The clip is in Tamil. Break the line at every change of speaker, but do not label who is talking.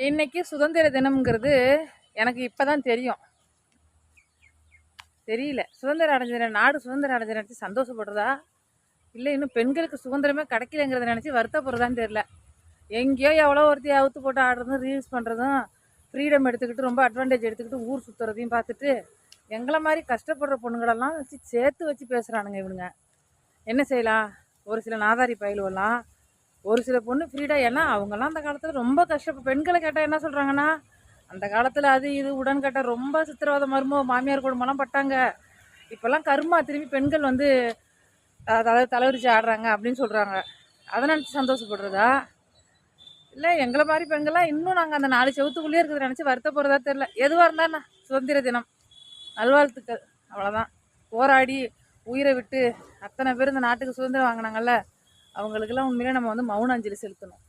இன்னைக்கு சுதந்திர தினம்ங்கிறது எனக்கு இப்பதான் தெரியும். தெரியல சுதந்திரம் அடைஞ்ச நாடு சுதந்திரம் அடைஞ்ச நினச்சி சந்தோஷப்படுறதா இல்லை இன்னும் பெண்களுக்கு சுதந்திரமே கிடைக்கலங்கிறத நினச்சி வருத்தப்படுறதான்னு தெரியல. எங்கேயோ எவ்வளோ ஒருத்தி அவுத்து போட்டு ஆடுறதும் ரீல்ஸ் பண்ணுறதும் ஃப்ரீடம் எடுத்துக்கிட்டு ரொம்ப அட்வான்டேஜ் எடுத்துக்கிட்டு ஊர் சுற்றுறதையும் பார்த்துட்டு எங்களை மாதிரி கஷ்டப்படுற பொண்ணுங்களெல்லாம் வச்சு சேர்த்து வச்சு பேசுகிறானுங்க இவனுங்க. என்ன செய்யலாம்? ஒரு சில நாதாரி பயிலுவெல்லாம் ஒரு சில பொண்ணு ஃப்ரீடாக, ஏன்னா அவங்கெல்லாம் அந்த காலத்தில் ரொம்ப பெண்களை கேட்டால் என்ன சொல்கிறாங்கன்னா, அந்த காலத்தில் அது இது உடன்கட்டை ரொம்ப சித்திரவதை மருமோ மாமியார் குடும்பம்லாம் பட்டாங்க. இப்போல்லாம் கருமா திரும்பி பெண்கள் வந்து அதாவது தலைவிரிச்சு ஆடுறாங்க அப்படின்னு சொல்கிறாங்க. அதை நினச்சி சந்தோஷப்படுறதா இல்லை எங்களை மாதிரி பெண்கள்லாம் இன்னும் நாங்கள் அந்த 4 செவத்துக்குள்ளேயே இருக்கிறத நினச்சி வருத்தப்படுறதா தெரில. எதுவாக இருந்தால் சுதந்திர தினம் நல்வாழ்த்துக்கள், அவ்வளோதான். போராடி உயிரை விட்டு அத்தனை பேர் இந்த நாட்டுக்கு சுதந்திரம் வாங்கினாங்கல்ல, அவங்களுக்கெல்லாம் உண்மையிலே நம்ம வந்து மௌன அஞ்சலி செலுத்தணும்.